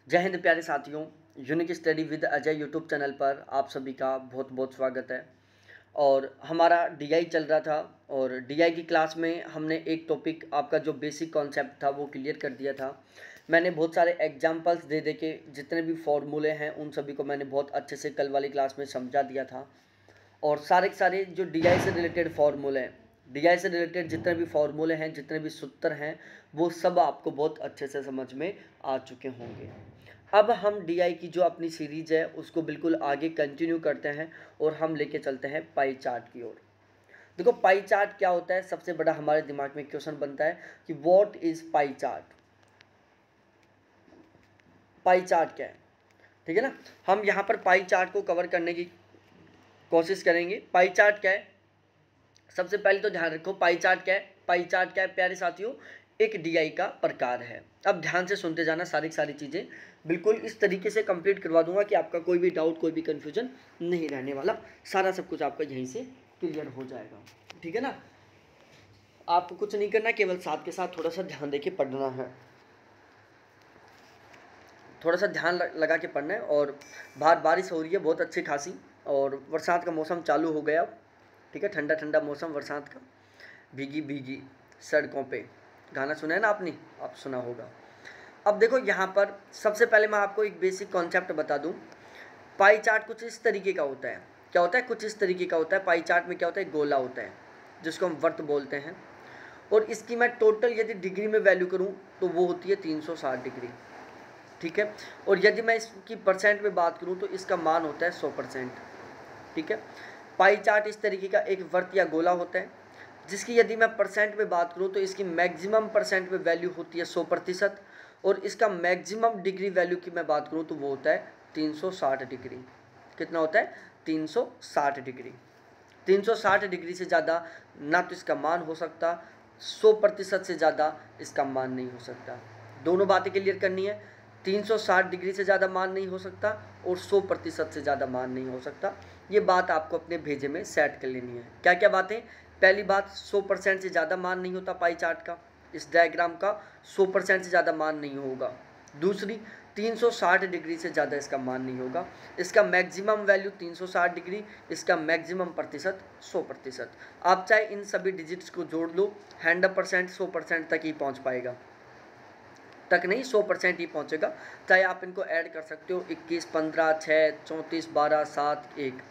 जय हिंद प्यारे साथियों। Unique study with Ajay YouTube channel पर आप सभी का बहुत बहुत स्वागत है। और हमारा डीआई चल रहा था और डीआई की क्लास में हमने एक टॉपिक आपका जो बेसिक कॉन्सेप्ट था वो क्लियर कर दिया था। मैंने बहुत सारे एग्जांपल्स दे दे के जितने भी फॉर्मूले हैं उन सभी को मैंने बहुत अच्छे से कल वाली क्लास में समझा दिया था। और सारे के सारे जो डीआई से रिलेटेड फार्मूले हैं, डीआई से रिलेटेड जितने भी फार्मूले हैं, जितने भी सूत्र हैं, वो सब आपको बहुत अच्छे से समझ में आ चुके होंगे। अब हम डीआई की जो अपनी सीरीज है उसको बिल्कुल आगे कंटिन्यू करते हैं और हम लेके चलते हैं पाई चार्ट की ओर। देखो पाई चार्ट क्या होता है, सबसे बड़ा हमारे दिमाग में क्वेश्चन बनता है कि what is pie chart. Pie chart क्या है, ठीक है ना। हम यहाँ पर पाई चार्ट को कवर करने की कोशिश करेंगे। पाई चार्ट क्या है, सबसे पहले तो ध्यान रखो पाई चार्ट क्या है। पाई चार्ट क्या है प्यारे साथियों, एक डीआई का प्रकार है। अब ध्यान से सुनते जाना, सारी चीज़ें बिल्कुल इस तरीके से कंप्लीट करवा दूंगा कि आपका कोई भी डाउट, कोई भी कन्फ्यूजन नहीं रहने वाला। सारा सब कुछ आपका यहीं से क्लियर हो जाएगा, ठीक है ना। आपको कुछ नहीं करना, केवल साथ के साथ थोड़ा सा ध्यान देके पढ़ना है, थोड़ा सा ध्यान लगा के पढ़ना है। और बाहर बारिश हो रही है बहुत अच्छी खासी, और बरसात का मौसम चालू हो गया अब, ठीक है। ठंडा ठंडा मौसम बरसात का, भीगी भीगी सड़कों पे। गाना सुना है ना आपने, आप सुना होगा। अब देखो यहाँ पर सबसे पहले मैं आपको एक बेसिक कॉन्सेप्ट बता दूँ। पाई चार्ट कुछ इस तरीके का होता है। क्या होता है, कुछ इस तरीके का होता है। पाई चार्ट में क्या होता है, गोला होता है जिसको हम वर्त बोलते हैं। और इसकी मैं टोटल यदि डिग्री में वैल्यू करूँ तो वो होती है 360 डिग्री, ठीक है। और यदि मैं इसकी परसेंट में बात करूँ तो इसका मान होता है 100%, ठीक है। पाई चार्ट इस तरीके का एक वर्त या गोला होता है जिसकी यदि मैं परसेंट में बात करूँ तो इसकी मैक्सिमम परसेंट में वैल्यू होती है 100%। और इसका मैक्सिमम डिग्री वैल्यू की मैं बात करूँ तो वो होता है 360 डिग्री। कितना होता है, 360 डिग्री। 360 डिग्री से ज़्यादा ना तो इसका मान हो सकता, 100% से ज़्यादा इसका मान नहीं हो सकता। दोनों बातें क्लियर करनी है। 360 डिग्री से ज़्यादा मान नहीं हो सकता और 100% से ज़्यादा मान नहीं हो सकता। ये बात आपको अपने भेजे में सेट कर लेनी है। क्या क्या बातें, पहली बात 100% से ज़्यादा मान नहीं होता पाई चार्ट का, इस डायग्राम का 100% से ज़्यादा मान नहीं होगा। दूसरी, 360 डिग्री से ज़्यादा इसका मान नहीं होगा। इसका मैक्सिमम वैल्यू 360 डिग्री, इसका मैक्सिमम प्रतिशत 100%। आप चाहे इन सभी डिजिट्स को जोड़ लो, 100% 100% तक ही पहुंच पाएगा, तक नहीं 100% ही पहुंचेगा। चाहे आप इनको ऐड कर सकते हो, 21, 15, 6, 34, 12, 7, 1।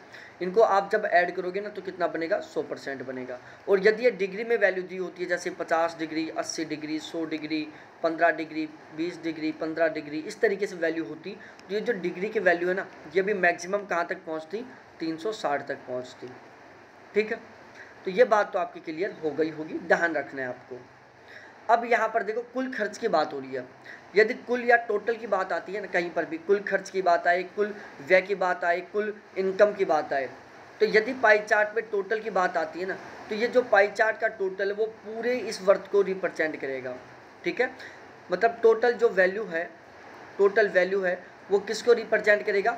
इनको आप जब ऐड करोगे ना तो कितना बनेगा, 100% बनेगा। और यदि ये डिग्री में वैल्यू दी होती है, जैसे 50 degree, 80 degree, 100 degree, 15 degree, 20 degree, 15 degree, इस तरीके से वैल्यू होती, तो ये जो डिग्री की वैल्यू है ना, ये भी मैक्सिमम कहाँ तक पहुँचती, 360 तक पहुँचती, ठीक है। तो ये बात तो आपकी क्लियर हो गई होगी, ध्यान रखना है आपको। अब यहाँ पर देखो कुल खर्च की बात हो रही है। यदि कुल या टोटल की बात आती है ना, कहीं पर भी कुल खर्च की बात आए, कुल व्यय की बात आए, कुल इनकम की बात आए, तो यदि पाई चार्ट में टोटल की बात आती है ना, तो ये जो पाई चार्ट का टोटल है वो पूरे इस वर्थ को रिप्रेजेंट करेगा, ठीक है। मतलब टोटल जो वैल्यू है, टोटल वैल्यू है वो किसको रिप्रेजेंट करेगा,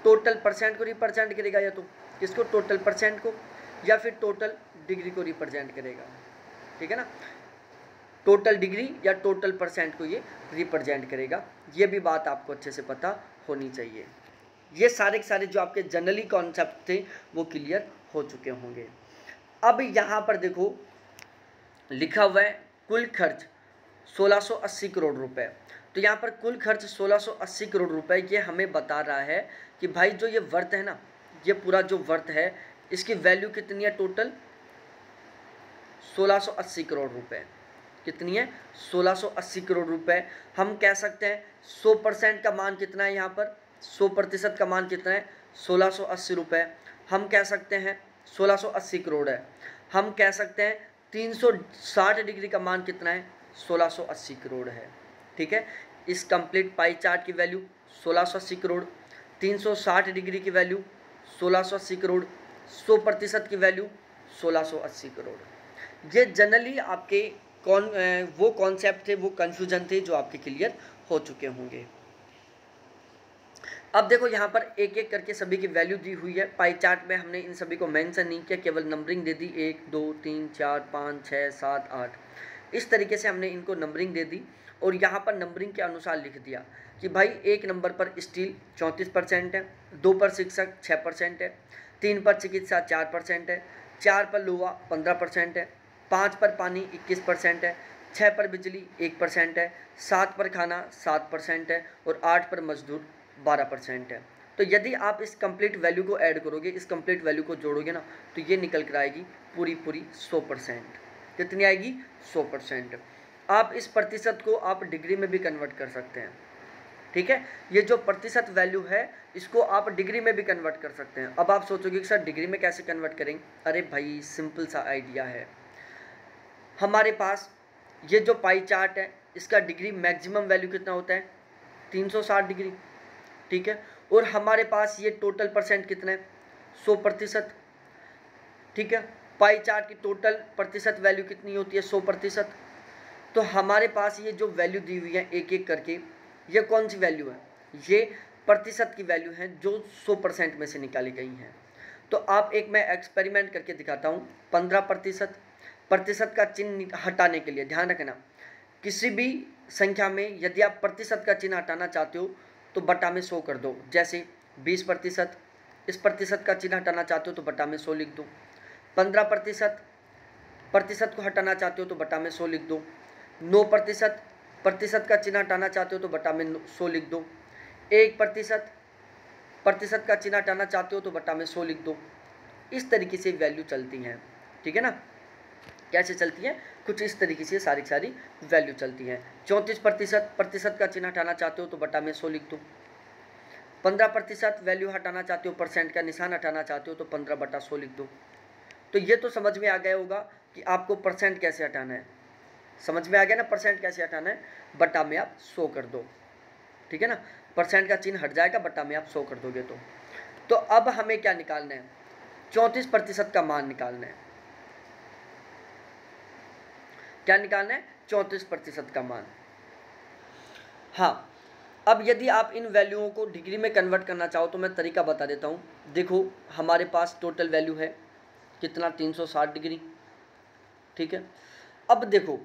टोटल परसेंट को रिप्रेजेंट करेगा, या तो किसको, टोटल परसेंट को, या फिर टोटल डिग्री को रिप्रेजेंट करेगा, ठीक है ना। टोटल डिग्री या टोटल परसेंट को ये रिप्रेजेंट करेगा। ये भी बात आपको अच्छे से पता होनी चाहिए। ये सारे के सारे जो आपके जनरली कॉन्सेप्ट थे वो क्लियर हो चुके होंगे। अब यहाँ पर देखो लिखा हुआ है कुल खर्च 1680 करोड़ रुपए। तो यहाँ पर कुल खर्च 1680 करोड़ रुपए, ये हमें बता रहा है कि भाई जो ये वर्थ है ना, ये पूरा जो वर्थ है इसकी वैल्यू कितनी है, टोटल 1680 करोड़ रुपए। कितनी है, 1680 करोड़ रुपए। हम कह सकते हैं 100% का मान कितना है, यहाँ पर 100% का मान कितना है, 1680 रुपये। हम कह सकते हैं 1680 करोड़ है। हम कह सकते हैं 360 डिग्री का मान कितना है, 1680 करोड़ है, ठीक है। इस कंप्लीट पाई चार्ट की वैल्यू 1680 करोड़, 360 डिग्री की वैल्यू 1680 करोड़, 100% की वैल्यू 1680 करोड़। ये जनरली आपके वो कॉन्सेप्ट थे, वो कन्फ्यूजन थे जो आपके क्लियर हो चुके होंगे। अब देखो यहाँ पर एक एक करके सभी की वैल्यू दी हुई है। पाई चार्ट में हमने इन सभी को मेंशन नहीं किया, केवल नंबरिंग दे दी, 1, 2, 3, 4, 5, 6, 7, 8, इस तरीके से हमने इनको नंबरिंग दे दी। और यहाँ पर नंबरिंग के अनुसार लिख दिया कि भाई 1 नंबर पर स्टील 34% है, 2 पर शिक्षक 6% है, 3 पर चिकित्सा 4% है, 4 पर लोहा 15% है, 5 पर पानी 21% है, 6 पर बिजली 1% है, 7 पर खाना 7% है और 8 पर मजदूर 12% है। तो यदि आप इस कंप्लीट वैल्यू को ऐड करोगे, इस कंप्लीट वैल्यू को जोड़ोगे ना, तो ये निकल कर आएगी पूरी 100%। कितनी आएगी? 100%। आप इस प्रतिशत को आप डिग्री में भी कन्वर्ट कर सकते हैं, ठीक है। ये जो प्रतिशत वैल्यू है इसको आप डिग्री में भी कन्वर्ट कर सकते हैं। अब आप सोचोगे कि सर डिग्री में कैसे कन्वर्ट करेंगे? अरे भाई सिंपल सा आइडिया है। हमारे पास ये जो पाई चार्ट है इसका डिग्री मैक्सिमम वैल्यू कितना होता है? 360 डिग्री, ठीक है। और हमारे पास ये टोटल परसेंट कितना है? 100%, ठीक है। पाई चार्ट की टोटल प्रतिशत वैल्यू कितनी होती है? 100%। तो हमारे पास ये जो वैल्यू दी हुई है एक एक करके, ये कौन सी वैल्यू है? ये प्रतिशत की वैल्यू है जो 100% में से निकाली गई हैं। तो आप एक मैं एक्सपेरिमेंट करके दिखाता हूँ। 15% प्रतिशत का चिन्ह हटाने के लिए ध्यान रखना, किसी भी संख्या में यदि आप प्रतिशत का चिन्ह हटाना चाहते हो तो बटा में 100 कर दो। जैसे 20%, इस प्रतिशत का चिन्ह हटाना चाहते हो तो बटा में 100 लिख दो। 15% प्रतिशत को हटाना चाहते हो तो बटा में 100 लिख दो। 9% प्रतिशत का चिन्ह हटाना चाहते हो तो बटा में 100 लिख दो। 1% प्रतिशत का चिन्ह हटाना चाहते हो तो बटा में 100 लिख दो। इस तरीके से वैल्यू चलती हैं, ठीक है ना। कैसे चलती है? कुछ इस तरीके से सारी वैल्यू चलती है। 34% प्रतिशत का चिन्ह हटाना चाहते हो तो बटा में 100 लिख दो। 15% वैल्यू हटाना चाहते हो, परसेंट का निशान हटाना चाहते हो तो 15/100 लिख दो। तो ये तो समझ में आ गया होगा कि आपको परसेंट कैसे हटाना है। समझ में आ गया ना परसेंट कैसे हटाना है? बटा में आप 100 कर दो, ठीक है ना। परसेंट का चिन्ह हट जाएगा, बटा में आप 100 कर दोगे तो अब हमें क्या निकालना है? 34% का मान निकालना है। क्या निकालना है? 34% का मान। हाँ, अब यदि आप इन वैल्यूओं को डिग्री में कन्वर्ट करना चाहो तो मैं तरीका बता देता हूँ। देखो हमारे पास टोटल वैल्यू है कितना? 360 डिग्री, ठीक है। अब देखो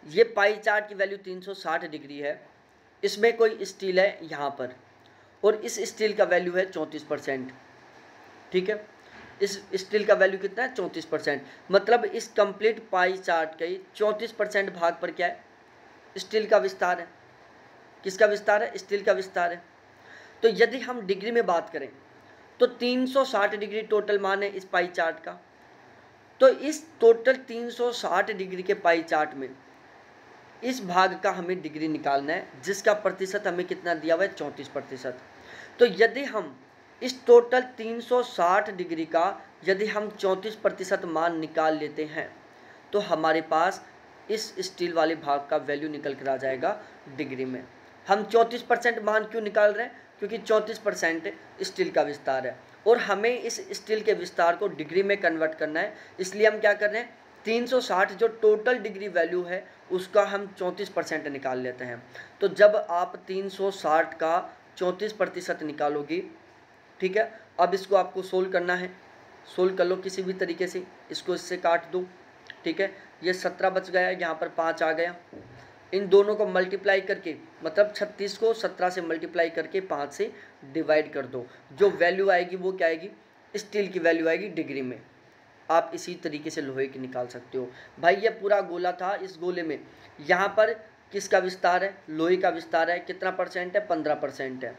ये पाई चार्ट की वैल्यू 360 डिग्री है, इसमें कोई स्टील है यहाँ पर और इस स्टील का वैल्यू है 34%, ठीक है। इस स्टील का वैल्यू कितना है? 34%। मतलब इस कंप्लीट पाई चार्ट के 34% भाग पर क्या है? स्टील का विस्तार है। किसका विस्तार है? स्टील का विस्तार है। तो यदि हम डिग्री में बात करें तो 360 डिग्री टोटल मान है इस पाई चार्ट का। तो इस टोटल 360 डिग्री के पाई चार्ट में इस भाग का हमें डिग्री निकालना है, जिसका प्रतिशत हमें कितना दिया हुआ है? 34%। तो यदि हम इस टोटल 360 डिग्री का यदि हम 34% मान निकाल लेते हैं तो हमारे पास इस स्टील वाले भाग का वैल्यू निकल कर आ जाएगा डिग्री में। हम 34% मान क्यों निकाल रहे हैं? क्योंकि 34% स्टील का विस्तार है और हमें इस स्टील के विस्तार को डिग्री में कन्वर्ट करना है। इसलिए हम क्या कर रहे हैं? 360 जो टोटल डिग्री वैल्यू है उसका हम 34% निकाल लेते हैं। तो जब आप 360 का 34% निकालोगे, ठीक है। अब इसको आपको सोल्व करना है, सोल्व कर लो किसी भी तरीके से, इसको इससे काट दो, ठीक है। ये 17 बच गया, यहाँ पर 5 आ गया। इन दोनों को मल्टीप्लाई करके, मतलब 36 को 17 से मल्टीप्लाई करके 5 से डिवाइड कर दो। जो वैल्यू आएगी वो क्या आएगी? स्टील की वैल्यू आएगी डिग्री में। आप इसी तरीके से लोहे की निकाल सकते हो। भाई ये पूरा गोला था, इस गोले में यहाँ पर किसका विस्तार है? लोहे का विस्तार है। कितना परसेंट है? 15% है।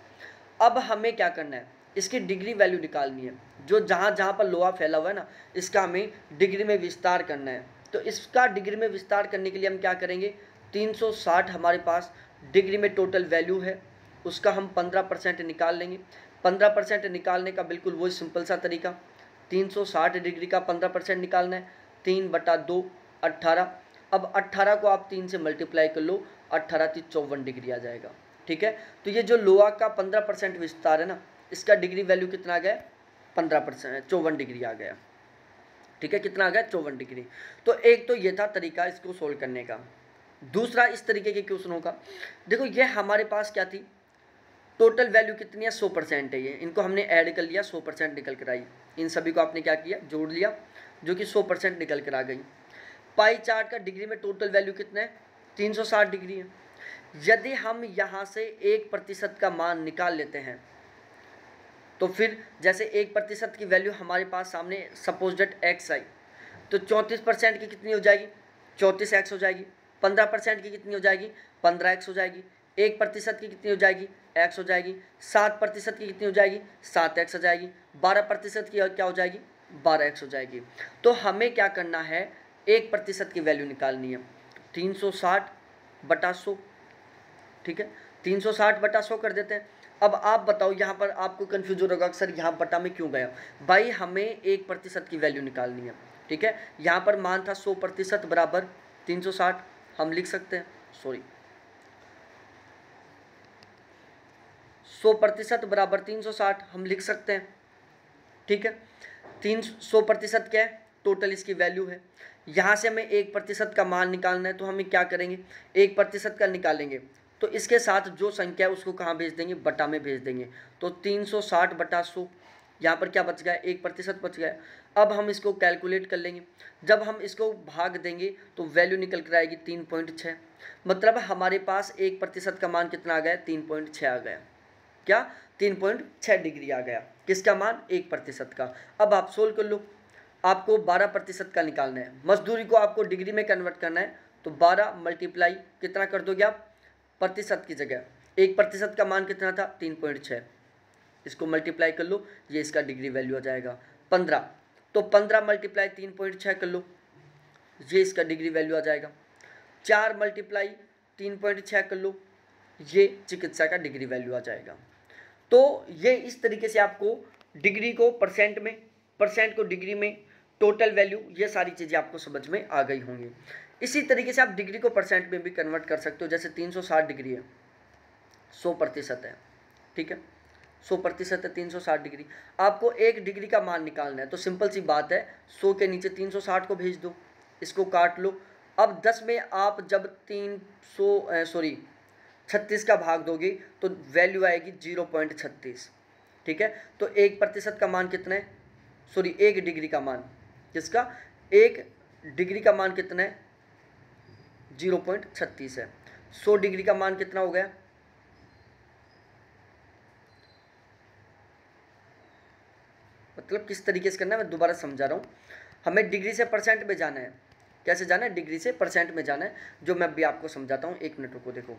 अब हमें क्या करना है? इसकी डिग्री वैल्यू निकालनी है। जो जहाँ जहाँ पर लोहा फैला हुआ है ना, इसका हमें डिग्री में विस्तार करना है। तो इसका डिग्री में विस्तार करने के लिए हम क्या करेंगे? 360 हमारे पास डिग्री में टोटल वैल्यू है, उसका हम 15% निकाल लेंगे। 15% निकालने का बिल्कुल वही सिंपल सा तरीका, 360 डिग्री का 15% निकालना है। 3/2 18। अब 18 को आप 3 से मल्टीप्लाई कर लो, 18 × 54 डिग्री आ जाएगा, ठीक है। तो ये जो लोहा का 15% विस्तार है ना, इसका डिग्री वैल्यू कितना आ गया? 15%, 54 डिग्री आ गया, ठीक है। कितना आ गया? 54 डिग्री। तो एक तो ये था तरीका इसको सोल्व करने का। दूसरा इस तरीके के क्वेश्चनों का, देखो ये हमारे पास क्या थी? टोटल वैल्यू कितनी है? 100% है। ये इनको हमने ऐड कर लिया, 100% निकल कर आई। इन सभी को आपने क्या किया? जोड़ लिया, जो कि 100% निकल कर आ गई। पाई चार्ट का डिग्री में टोटल वैल्यू कितना है? 360 डिग्री है। यदि हम यहाँ से 1% का मान निकाल लेते हैं तो फिर जैसे 1% की वैल्यू हमारे पास सामने सपोज डेट एक्स आई, तो 34% की कितनी हो जाएगी, 34x हो जाएगी। 15% की कितनी हो जाएगी, 15x हो जाएगी। 1% की कितनी हो जाएगी, x हो जाएगी। 7% की कितनी हो जाएगी, 7x हो जाएगी। 12% की क्या हो जाएगी, 12x हो जाएगी। तो हमें क्या करना है, 1% की वैल्यू निकालनी है। 360/100, ठीक है, 360/100 कर देते हैं। अब आप बताओ, यहाँ पर आपको कन्फ्यूज हो रहा होगा सर यहाँ बटा में क्यों गया। भाई हमें 1% की वैल्यू निकालनी है, ठीक है। यहाँ पर मान था 100% बराबर 360, हम लिख सकते हैं, सॉरी 100% बराबर 360 हम लिख सकते हैं, ठीक है। 100% क्या है, टोटल इसकी वैल्यू है। यहाँ से हमें 1% का मान निकालना है, तो हम क्या करेंगे, 1% का निकालेंगे तो इसके साथ जो संख्या है उसको कहाँ भेज देंगे, बटा में भेज देंगे। तो 360/100, यहाँ पर क्या बच गया, 1% बच गया। अब हम इसको कैलकुलेट कर लेंगे। जब हम इसको भाग देंगे तो वैल्यू निकल कर आएगी 3.6। मतलब हमारे पास 1% का मान कितना आ गया, 3.6 आ गया। क्या, 3.6 डिग्री आ गया। किसका मान, 1% का। अब आप सोल्व कर लो। आपको 12% का निकालना है, मजदूरी को आपको डिग्री में कन्वर्ट करना है। तो 12 मल्टीप्लाई कितना कर दोगे आप, प्रतिशत की जगह 1% का मान कितना था, 3.6, इसको मल्टीप्लाई कर लो, ये इसका डिग्री वैल्यू आ जाएगा 15। तो 15 मल्टीप्लाई 3.6 कर लो, ये इसका डिग्री वैल्यू आ जाएगा। 4 मल्टीप्लाई 3.6 कर लो, ये चिकित्सा का डिग्री वैल्यू आ जाएगा। तो ये इस तरीके से आपको डिग्री को परसेंट में, परसेंट को डिग्री में, टोटल वैल्यू, ये सारी चीज़ें आपको समझ में आ गई होंगी। इसी तरीके से आप डिग्री को परसेंट में भी कन्वर्ट कर सकते हो। जैसे 360 डिग्री है, 100% है, ठीक है, 100% है 360 डिग्री। आपको 1 डिग्री का मान निकालना है, तो सिंपल सी बात है, 100 के नीचे 360 को भेज दो, इसको काट लो। अब 10 में आप जब 36 का भाग दोगे तो वैल्यू आएगी 0.36, ठीक है। तो 1% का मान कितना है, सॉरी 1 डिग्री का मान, किसका, 1 डिग्री का मान कितना है, 0.36 है। 100 डिग्री का मान कितना हो गया, मतलब किस तरीके से करना है मैं दोबारा समझा रहा हूँ। हमें डिग्री से परसेंट में जाना है। कैसे जाना है, डिग्री से परसेंट में जाना है, जो मैं अभी आपको समझाता हूँ। 1 मिनट रुको, देखो,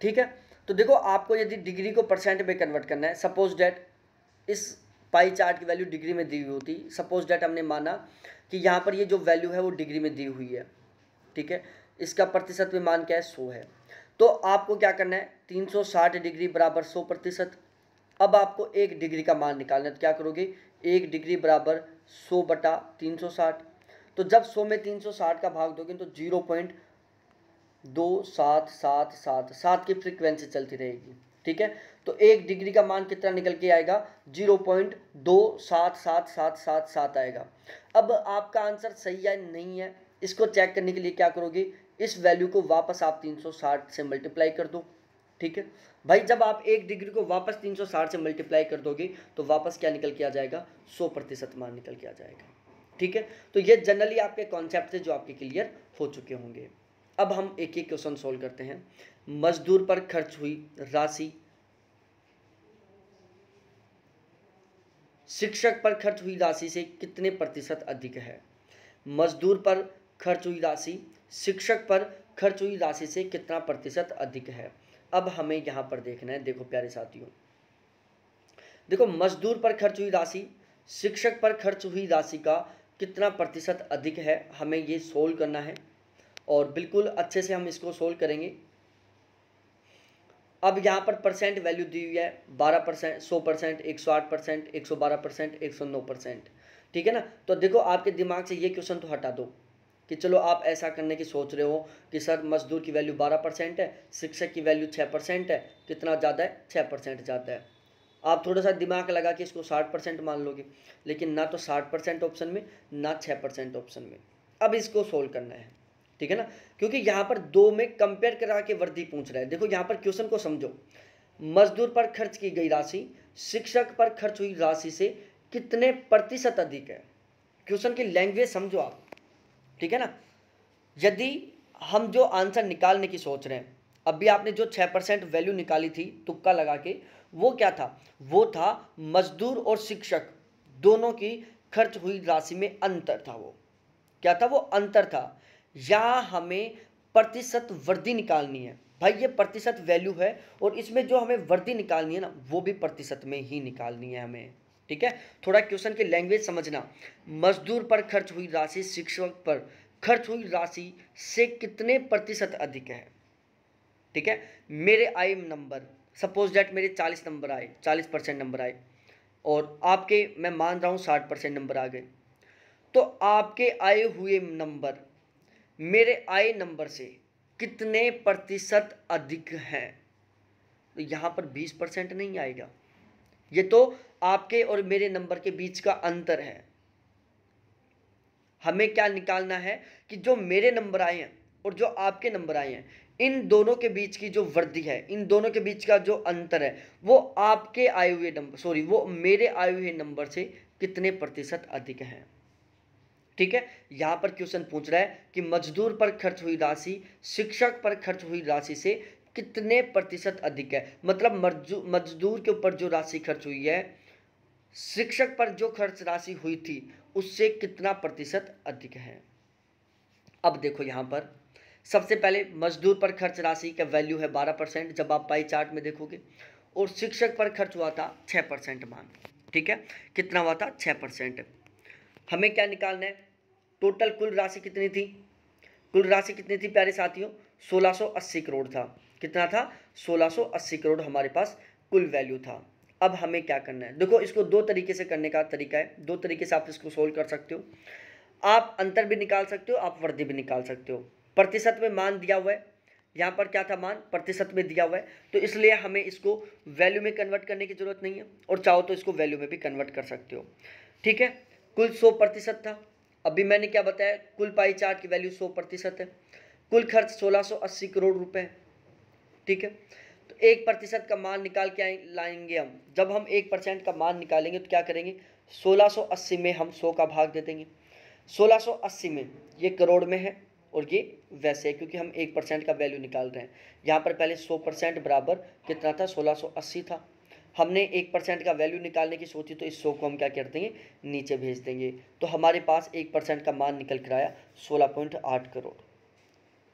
ठीक है। तो देखो, आपको यदि डिग्री को परसेंट में कन्वर्ट करना है, सपोज डेट इस पाई चार्ट की वैल्यू डिग्री में दी हुई होती, सपोज डेट हमने माना कि यहाँ पर ये जो वैल्यू है वो डिग्री में दी हुई है, ठीक है। इसका प्रतिशत में मान क्या है, 100 है। तो आपको क्या करना है, 360 डिग्री बराबर 100%। अब आपको 1 डिग्री का मान निकालना है, तो क्या करोगे, 1 डिग्री बराबर 100/360। तो जब 100 में 360 का भाग दोगे तो 0.2777 की फ्रीक्वेंसी चलती रहेगी, ठीक है। तो 1 डिग्री का मान कितना निकल के आएगा, 0.277777 आएगा। अब आपका आंसर सही है नहीं है, इसको चेक करने के लिए क्या करोगे, इस वैल्यू को वापस आप 360 से मल्टीप्लाई कर दो, ठीक है भाई। जब आप 1 डिग्री को वापस 360 से मल्टीप्लाई कर दोगे तो वापस क्या निकल के आ जाएगा, 100% मान निकल के आ जाएगा, ठीक है। तो ये जनरली आपके कॉन्सेप्ट थे जो आपके क्लियर हो चुके होंगे। अब हम एक एक क्वेश्चन सोल्व करते हैं। मजदूर पर खर्च हुई राशि शिक्षक पर खर्च हुई राशि से कितने प्रतिशत अधिक है। मजदूर पर खर्च हुई राशि शिक्षक पर खर्च हुई राशि से कितना प्रतिशत अधिक है। अब हमें यहाँ पर देखना है, देखो प्यारे साथियों, देखो मजदूर पर खर्च हुई राशि शिक्षक पर खर्च हुई राशि का कितना प्रतिशत अधिक है, हमें ये सोल्व करना है और बिल्कुल अच्छे से हम इसको सोल्व करेंगे। अब यहाँ पर परसेंट वैल्यू दी हुई है 12%, 100%, 108%, 112%, 109%, ठीक है ना। तो देखो आपके दिमाग से ये क्वेश्चन तो हटा दो कि चलो आप ऐसा करने की सोच रहे हो कि सर मजदूर की वैल्यू 12% है, शिक्षक की वैल्यू 6% है, कितना ज़्यादा है, 6% ज़्यादा है। आप थोड़ा सा दिमाग लगा के इसको 60% मान लोगे, लेकिन ना तो 60% ऑप्शन में, ना 6% ऑप्शन में। अब इसको सोल्व करना है, ठीक है ना, क्योंकि यहाँ पर 2 में कंपेयर करा के वर्दी पूछ रहा है। देखो यहाँ पर क्वेश्चन को समझो, मजदूर पर खर्च की गई राशि शिक्षक पर खर्च हुई राशि से कितने प्रतिशत अधिक है। क्वेश्चन की लैंग्वेज समझो आप, ठीक है ना। यदि हम जो आंसर निकालने की सोच रहे हैं, अभी आपने जो 6% वैल्यू निकाली थी तुक्का लगा के, वो क्या था? वो था मजदूर और शिक्षक दोनों की खर्च हुई राशि में अंतर था। वो क्या था? वो अंतर था। यहाँ हमें प्रतिशत वृद्धि निकालनी है भाई, ये प्रतिशत वैल्यू है और इसमें जो हमें वृद्धि निकालनी है ना, वो भी प्रतिशत में ही निकालनी है हमें। ठीक है, थोड़ा क्वेश्चन की लैंग्वेज समझना। मजदूर पर खर्च हुई राशि शिक्षक पर खर्च हुई राशि से कितने प्रतिशत अधिक है? ठीक है, मेरे आए नंबर, सपोज दैट मेरे 40 नंबर आए, 40% नंबर आए और आपके मैं मान रहा हूँ 60% नंबर आ गए, तो आपके आए हुए नंबर मेरे आए नंबर से कितने प्रतिशत अधिक हैं? तो यहाँ पर 20% नहीं आएगा, ये तो आपके और मेरे नंबर के बीच का अंतर है। हमें क्या निकालना है कि जो मेरे नंबर आए हैं और जो आपके नंबर आए हैं, इन दोनों के बीच की जो वृद्धि है, इन दोनों के बीच का जो अंतर है, वो आपके आए हुए नंबर, सॉरी, वो मेरे आए हुए नंबर से कितने प्रतिशत अधिक है। ठीक है, यहां पर क्वेश्चन पूछ रहा है कि मजदूर पर खर्च हुई राशि शिक्षक पर खर्च हुई राशि से कितने प्रतिशत अधिक है। मतलब मजदूर के ऊपर जो राशि खर्च हुई है, शिक्षक पर जो खर्च राशि हुई थी, उससे कितना प्रतिशत अधिक है। अब देखो यहां पर सबसे पहले मजदूर पर खर्च राशि का वैल्यू है 12%, जब आप पाई चार्ट में देखोगे, और शिक्षक पर खर्च हुआ था 6% मान। ठीक है, कितना हुआ था? 6%। हमें क्या निकालना है? टोटल कुल राशि कितनी थी? कुल राशि कितनी थी प्यारे साथियों? 1680 करोड़ था। कितना था? 1680 करोड़ हमारे पास कुल वैल्यू था। अब हमें क्या करना है? देखो, इसको दो तरीके से करने का तरीका है, दो तरीके से आप इसको सोल्व कर सकते हो। आप अंतर भी निकाल सकते हो, आप वृद्धि भी निकाल सकते हो। प्रतिशत में मान दिया हुआ है, यहाँ पर क्या था? मान प्रतिशत में दिया हुआ है, तो इसलिए हमें इसको वैल्यू में कन्वर्ट करने की जरूरत नहीं है, और चाहो तो इसको वैल्यू में भी कन्वर्ट कर सकते हो। ठीक है, कुल 100% था। अभी मैंने क्या बताया? कुल पाई चार्ट की वैल्यू 100% है। कुल खर्च 1680 करोड़ रुपए है। ठीक है, तो 1% का मान निकाल के लाएंगे हम। जब हम 1% का मान निकालेंगे तो क्या करेंगे? 1680 में हम 100 का भाग दे देंगे। 1680 में ये करोड़ में है और ये वैसे है, क्योंकि हम 1% का वैल्यू निकाल रहे हैं। यहाँ पर पहले 100% बराबर कितना था? 1680 था। हमने 1% का वैल्यू निकालने की सोची, तो इस 100 को हम क्या कर देंगे? नीचे भेज देंगे। तो हमारे पास 1% का मान निकल कर आया 16.8 करोड़।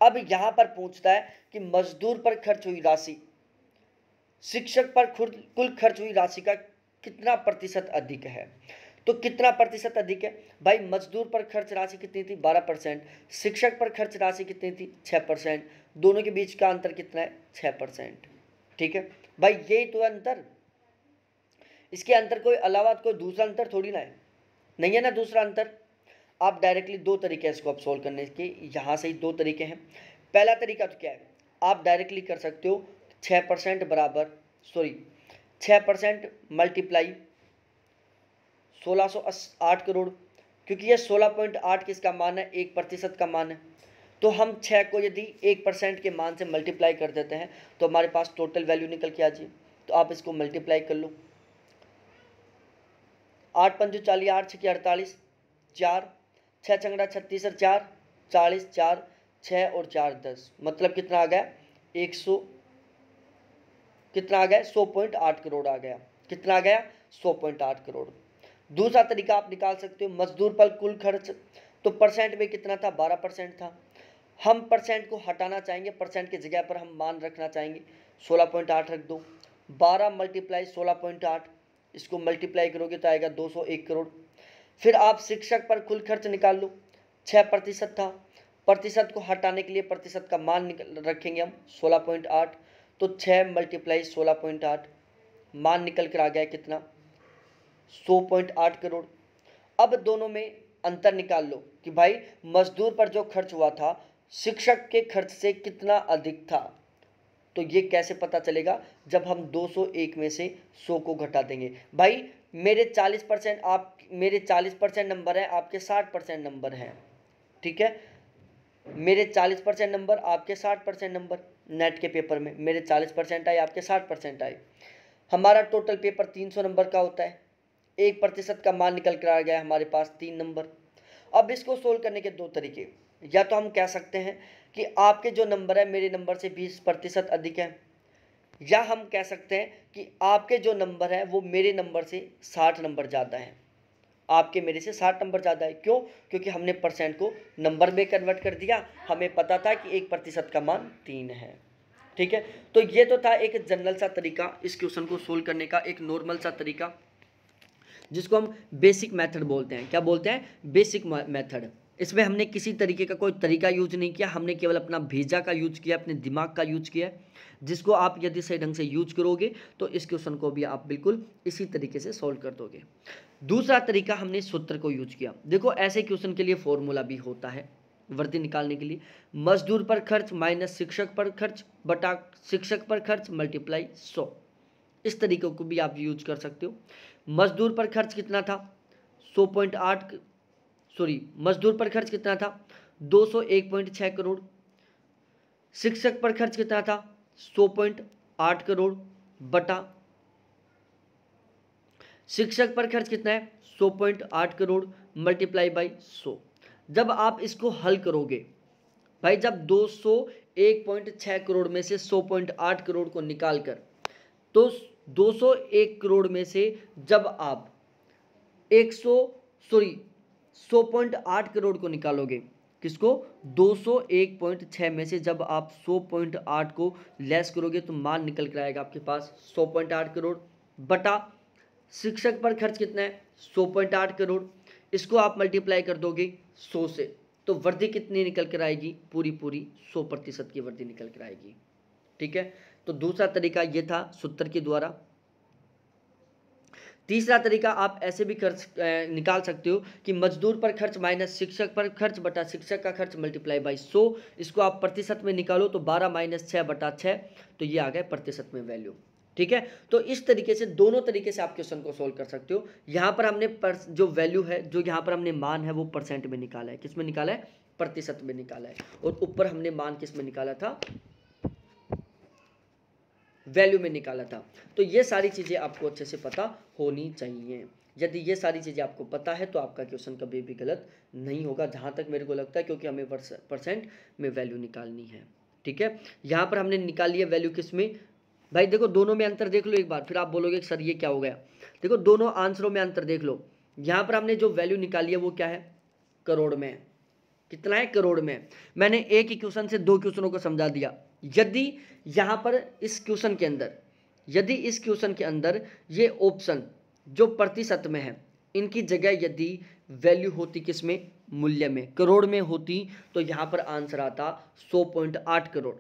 अब यहाँ पर पूछता है कि मजदूर पर खर्च हुई राशि शिक्षक पर कुल खर्च हुई राशि का कितना प्रतिशत अधिक है। तो कितना प्रतिशत अधिक है भाई? मजदूर पर खर्च राशि कितनी थी? 12%। शिक्षक पर खर्च राशि कितनी थी? 6%। दोनों के बीच का अंतर कितना है? 6%। ठीक है भाई, यही तो अंतर, इसके अंतर कोई अलावा कोई दूसरा अंतर थोड़ी ना है, नहीं है ना दूसरा अंतर। आप डायरेक्टली दो तरीके हैं इसको आप सोल्व करने के, यहाँ से ही दो तरीके हैं। पहला तरीका तो क्या है? आप डायरेक्टली कर सकते हो 6% बराबर, सॉरी 6% मल्टीप्लाई 1608 करोड़, क्योंकि ये 16.8 किसका मान है? 1% का मान है। तो हम 6 को यदि 1% के मान से मल्टीप्लाई कर देते हैं तो हमारे पास टोटल वैल्यू निकल के आ जाए। तो आप इसको मल्टीप्लाई कर लो, 8 पंजो 40, 8 छः 48, 4 6 छंगड़ा 36 और 4 40, 4 6 और 4 10, मतलब कितना आ गया? 100, कितना आ गया? 100.8 करोड़ आ गया। कितना आ गया? 100.8 करोड़। दूसरा तरीका आप निकाल सकते हो, मजदूर पर कुल खर्च, तो परसेंट में कितना था? 12% था। हम परसेंट को हटाना चाहेंगे, परसेंट की जगह पर हम मान रखना चाहेंगे, 16.8 रख दो। 12 मल्टीप्लाई 16.8, इसको मल्टीप्लाई करोगे तो आएगा 201 करोड़। फिर आप शिक्षक पर कुल खर्च निकाल लो, 6% था। प्रतिशत को हटाने के लिए प्रतिशत का मान रखेंगे हम 16.8, तो 6 मल्टीप्लाई 16.8, मान निकल कर आ गया कितना? 100.8 करोड़। अब दोनों में अंतर निकाल लो कि भाई मजदूर पर जो खर्च हुआ था शिक्षक के खर्च से कितना अधिक था। तो ये कैसे पता चलेगा? जब हम 201 में से 100 को घटा देंगे। भाई मेरे 40%, आप मेरे 40% नंबर है, आपके 60% नंबर हैं। ठीक है, मेरे 40% नंबर, आपके 60% नंबर। नेट के पेपर में मेरे 40% आए, आपके 60% आए। हमारा टोटल पेपर 300 नंबर का होता है। 1% का मान निकल कर आ गया हमारे पास 3 नंबर। अब इसको सोल्व करने के दो तरीके, या तो हम कह सकते हैं कि आपके जो नंबर है मेरे नंबर से 20% अधिक है, या हम कह सकते हैं कि आपके जो नंबर है वो मेरे नंबर से 60 नंबर ज़्यादा है। आपके मेरे से 60 नंबर ज़्यादा है, क्यों? क्योंकि हमने परसेंट को नंबर में कन्वर्ट कर दिया, हमें पता था कि 1% का मान 3 है। ठीक है, तो ये तो था एक जनरल सा तरीका इस क्वेश्चन को सोल्व करने का, एक नॉर्मल सा तरीका जिसको हम बेसिक मेथड बोलते हैं। क्या बोलते हैं? Basic method. इसमें हमने किसी तरीके का कोई तरीका यूज नहीं किया, हमने केवल अपना भेजा का यूज किया, अपने दिमाग का यूज किया, जिसको आप यदि सही ढंग से यूज करोगे तो इस क्वेश्चन को भी आप बिल्कुल इसी तरीके से सॉल्व कर दोगे। दूसरा तरीका हमने सूत्र को यूज किया। देखो ऐसे क्वेश्चन के लिए फॉर्मूला भी होता है वर्दी निकालने के लिए, मजदूर पर खर्च माइनस शिक्षक पर खर्च बटा शिक्षक पर खर्च मल्टीप्लाई 100। इस तरीके को भी आप यूज कर सकते हो। मजदूर पर खर्च कितना था? 100.8 सॉरी मजदूर पर खर्च कितना था? 201.6 करोड़। शिक्षक पर खर्च कितना था? 100.8 करोड़ बटा शिक्षक पर खर्च कितना है? 100.8 करोड़ मल्टीप्लाई बाई 100। जब आप इसको हल करोगे भाई, जब 201.6 करोड़ में से 100.8 करोड़ को निकाल कर, तो 201 करोड़ में से जब आप 100.8 करोड़ को निकालोगे, किसको? 201.6 में से जब आप 100.8 को लेस करोगे तो मान निकल कर आएगा आपके पास 100.8 करोड़ बटा शिक्षक पर खर्च कितना है? 100.8 करोड़। इसको आप मल्टीप्लाई कर दोगे 100 से, तो वर्दी कितनी निकल कर आएगी? पूरी पूरी 100% की वर्दी निकल कर आएगी। ठीक है, तो दूसरा तरीका ये था सूत्र के द्वारा। तीसरा तरीका आप ऐसे भी खर्च निकाल सकते हो कि मजदूर पर खर्च माइनस शिक्षक पर खर्च बटा शिक्षक का खर्च मल्टीप्लाई बाई 100। इसको आप प्रतिशत में निकालो तो 12 माइनस 6 बटा 6, तो ये आ गए प्रतिशत में वैल्यू। ठीक है, तो इस तरीके से दोनों तरीके से आप क्वेश्चन को सोल्व कर सकते हो। यहाँ पर हमने जो वैल्यू है, जो यहाँ पर हमने मान है वो परसेंट में निकाला है। किस में निकाला है? प्रतिशत में निकाला है। और ऊपर हमने मान किस में निकाला था? वैल्यू में निकाला था। तो ये सारी चीज़ें आपको अच्छे से पता होनी चाहिए। यदि ये सारी चीज़ें आपको पता है तो आपका क्वेश्चन कभी भी गलत नहीं होगा, जहाँ तक मेरे को लगता है, क्योंकि हमें परसेंट में वैल्यू निकालनी है। ठीक है, यहाँ पर हमने निकाली है वैल्यू किस में? भाई देखो दोनों में अंतर देख लो एक बार, फिर आप बोलोगे सर ये क्या हो गया। देखो दोनों आंसरों में अंतर देख लो। यहाँ पर हमने जो वैल्यू निकाली है वो क्या है? करोड़ में। कितना है? करोड़ में। मैंने एक ही क्वेश्चन से दो क्वेश्चनों को समझा दिया। यदि यहाँ पर इस क्वेश्चन के अंदर, यदि इस क्वेश्चन के अंदर ये ऑप्शन जो प्रतिशत में है, इनकी जगह यदि वैल्यू होती किस में? मूल्य में, करोड़ में होती, तो यहाँ पर आंसर आता 100.8 करोड़।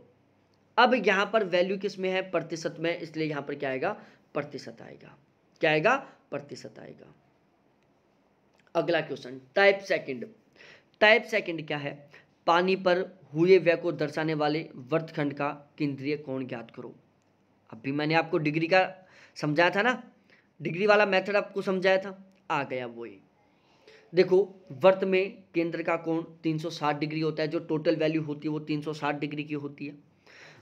अब यहाँ पर वैल्यू किस में है? प्रतिशत में, इसलिए यहाँ पर क्या आएगा? प्रतिशत आएगा। क्या आएगा? प्रतिशत आएगा। अगला question type second. Type second क्या है? पानी पर हुए व्यय को दर्शाने वाले वर्तखंड का केंद्रीय कोण ज्ञात करो। अभी मैंने आपको डिग्री का समझाया था ना, डिग्री वाला मेथड आपको समझाया था, आ गया वही। देखो वर्त में केंद्र का कोण 360 डिग्री होता है, जो टोटल वैल्यू होती है वो 360 डिग्री की होती है।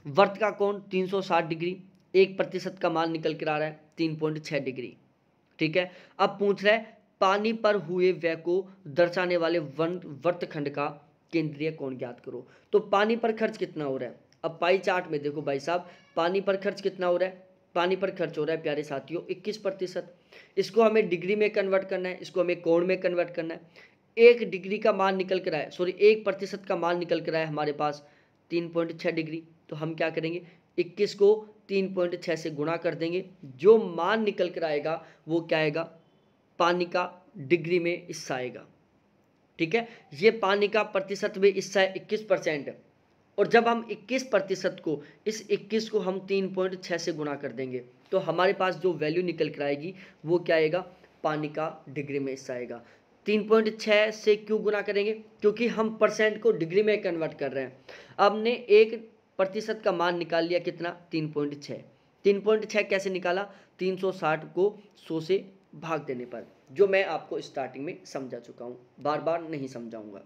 वर्त का कोण 360 डिग्री, 1% का मान निकल कर आ रहा है 3.6 डिग्री। ठीक है, अब पूछ रहा है पानी पर हुए व्यय को दर्शाने वाले वर्तखंड का केंद्रीय कोण ज्ञात करो। तो पानी पर खर्च कितना हो रहा है? अब पाई चार्ट में देखो भाई साहब, पानी पर खर्च कितना हो रहा है? पानी पर खर्च हो रहा है प्यारे साथियों 21%। इसको हमें डिग्री में कन्वर्ट करना है, इसको हमें कोण में कन्वर्ट करना है। 1 डिग्री का मान निकल कर आया, सॉरी 1% का मान निकल कर आया हमारे पास 3.6 डिग्री। तो हम क्या करेंगे? 21 को 3.6 से गुणा कर देंगे, जो मान निकल कर आएगा वो क्या आएगा? पानी का डिग्री में हिस्सा आएगा। ठीक है, ये पानी का प्रतिशत में हिस्सा है 21%। और जब हम 21% को, इस 21 को हम 3.6 से गुणा कर देंगे, तो हमारे पास जो वैल्यू निकल कर आएगी वो क्या आएगा? पानी का डिग्री में हिस्सा आएगा। 3.6 से क्यों गुणा करेंगे? क्योंकि हम परसेंट को डिग्री में कन्वर्ट कर रहे हैं। अब हमने 1% का मान निकाल लिया, कितना? 3.6। 3.6 कैसे निकाला? 360 को 100 से भाग देने पर, जो मैं आपको स्टार्टिंग में समझा चुका हूं, बार बार नहीं समझाऊंगा।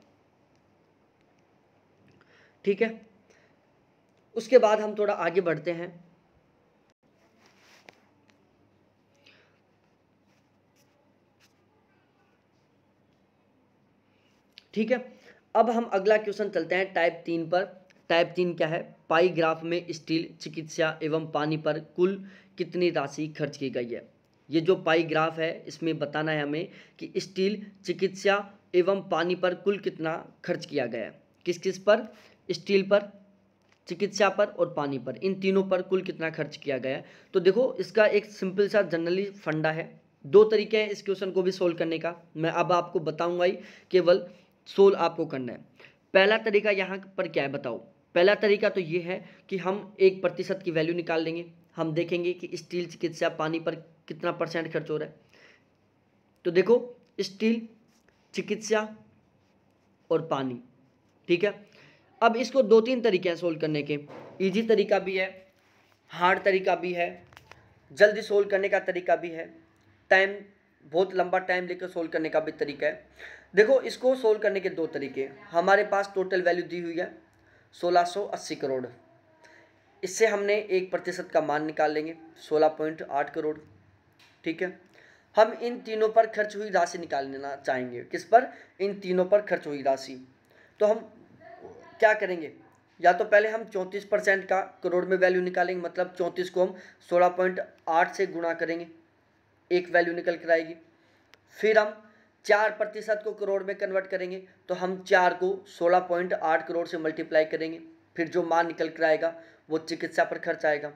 ठीक है, उसके बाद हम थोड़ा आगे बढ़ते हैं। ठीक है, अब हम अगला क्वेश्चन चलते हैं टाइप 3 पर। टाइप 3 क्या है? पाई ग्राफ में स्टील, चिकित्सा एवं पानी पर कुल कितनी राशि खर्च की गई है। ये जो पाई ग्राफ है इसमें बताना है हमें कि स्टील, चिकित्सा एवं पानी पर कुल कितना खर्च किया गया है। किस किस पर? स्टील पर, चिकित्सा पर और पानी पर, इन तीनों पर कुल कितना खर्च किया गया है। तो देखो इसका एक सिंपल सा जनरली फंडा है। दो तरीके हैं इस क्वेश्चन को भी सोल्व करने का, मैं अब आपको बताऊंगा ही, केवल सोल्व आपको करना है। पहला तरीका यहाँ पर क्या है बताओ? पहला तरीका तो ये है कि हम 1% की वैल्यू निकाल लेंगे। हम देखेंगे कि स्टील, चिकित्सा, पानी पर कितना परसेंट खर्च हो रहा है। तो देखो स्टील, चिकित्सा और पानी, ठीक है। अब इसको 2-3 तरीके हैं सोल्व करने के। इजी तरीका भी है, हार्ड तरीका भी है, जल्दी सोल्व करने का तरीका भी है, टाइम बहुत लंबा टाइम लेकर सोल्व करने का भी तरीका है। देखो इसको सोल्व करने के 2 तरीके। हमारे पास टोटल वैल्यू दी हुई है 1680 करोड़। इससे हमने 1% का मान निकाल लेंगे 16.8 करोड़, ठीक है। हम इन तीनों पर खर्च हुई राशि निकालना चाहेंगे। किस पर? इन तीनों पर खर्च हुई राशि। तो हम क्या करेंगे? या तो पहले हम 34% का करोड़ में वैल्यू निकालेंगे, मतलब 34 को हम 16.8 से गुणा करेंगे, एक वैल्यू निकल कर आएगी। फिर हम 4% को करोड़ में कन्वर्ट करेंगे, तो हम 4 को 16.8 करोड़ से मल्टीप्लाई करेंगे, फिर जो मान निकल कर आएगा वो चिकित्सा पर खर्च आएगा।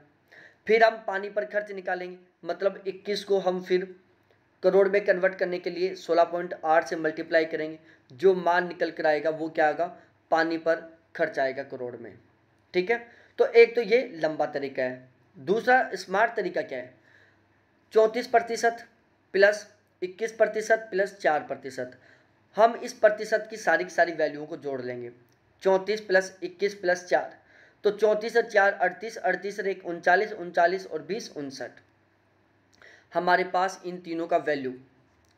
फिर हम पानी पर खर्च निकालेंगे, मतलब 21 को हम फिर करोड़ में कन्वर्ट करने के लिए 16.8 से मल्टीप्लाई करेंगे, जो मान निकल कर आएगा वो क्या आएगा? पानी पर खर्च आएगा करोड़ में, ठीक है। तो एक तो ये लंबा तरीका है। दूसरा स्मार्ट तरीका क्या है? 34% प्लस 21% प्लस 4%। हम इस प्रतिशत की सारी वैल्यूओं को जोड़ लेंगे। 34 प्लस 21 प्लस 4, तो 34 और 4 38, 38 और 1 39, 39 और 20 59। हमारे पास इन तीनों का वैल्यू,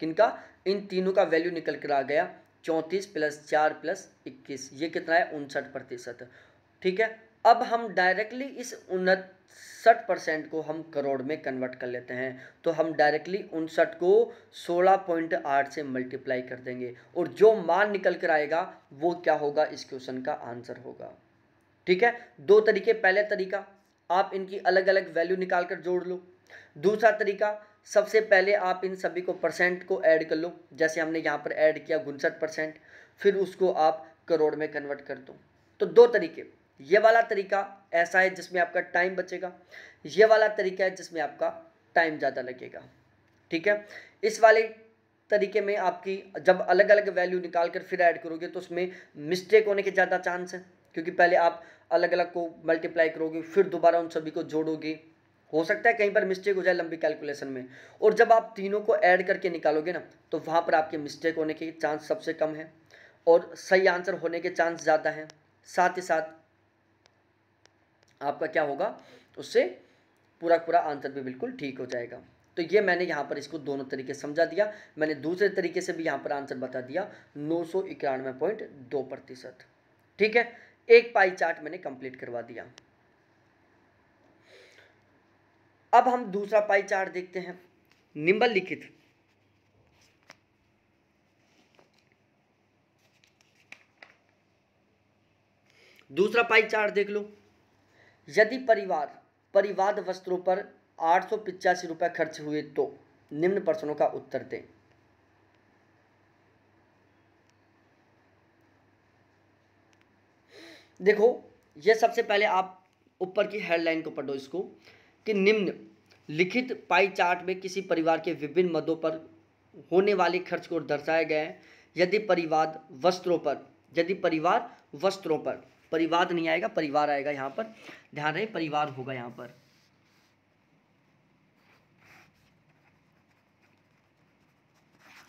किनका? इन तीनों का वैल्यू निकल कर आ गया 34 प्लस 4 प्लस 21, ये कितना है? 59%, ठीक है। अब हम डायरेक्टली इस 59% को हम करोड़ में कन्वर्ट कर लेते हैं, तो हम डायरेक्टली 59 को 16.8 से मल्टीप्लाई कर देंगे, और जो मान निकल कर आएगा वो क्या होगा? इस क्वेश्चन का आंसर होगा, ठीक है। 2 तरीके। पहले तरीका आप इनकी अलग अलग वैल्यू निकाल कर जोड़ लो। दूसरा तरीका, सबसे पहले आप इन सभी को परसेंट को ऐड कर लो, जैसे हमने यहाँ पर ऐड किया 59%, फिर उसको आप करोड़ में कन्वर्ट कर दो। तो 2 तरीके। ये वाला तरीका ऐसा है जिसमें आपका टाइम बचेगा, ये वाला तरीका है जिसमें आपका टाइम ज़्यादा लगेगा, ठीक है। इस वाले तरीके में आपकी जब अलग अलग वैल्यू निकाल कर फिर ऐड करोगे तो उसमें मिस्टेक होने के ज़्यादा चांस है, क्योंकि पहले आप अलग अलग को मल्टीप्लाई करोगे, फिर दोबारा उन सभी को जोड़ोगे, हो सकता है कहीं पर मिस्टेक हो जाए लंबी कैलकुलेशन में। और जब आप तीनों को ऐड करके निकालोगे ना, तो वहाँ पर आपके मिस्टेक होने के चांस सबसे कम है और सही आंसर होने के चांस ज़्यादा हैं। साथ ही साथ आपका क्या होगा? उससे पूरा आंसर भी बिल्कुल ठीक हो जाएगा। तो ये मैंने यहाँ पर इसको दोनों तरीके समझा दिया। मैंने दूसरे तरीके से भी यहाँ पर आंसर बता दिया 991.2%, ठीक है। एक पाई चार्ट मैंने कंप्लीट करवा दिया। अब हम दूसरा पाई चार्ट देखते हैं। निम्नलिखित दूसरा पाई चार्ट देख लो। यदि परिवाद वस्त्रों पर 885 रुपये खर्च हुए तो निम्न प्रश्नों का उत्तर दें। देखो ये सबसे पहले आप ऊपर की हेडलाइन को पढ़ो इसको, कि निम्न लिखित पाई चार्ट में किसी परिवार के विभिन्न मदों पर होने वाले खर्च को दर्शाया गया है। यदि परिवार वस्त्रों पर, परिवाद नहीं आएगा, परिवार आएगा यहाँ पर, ध्यान रहे परिवार होगा यहाँ पर।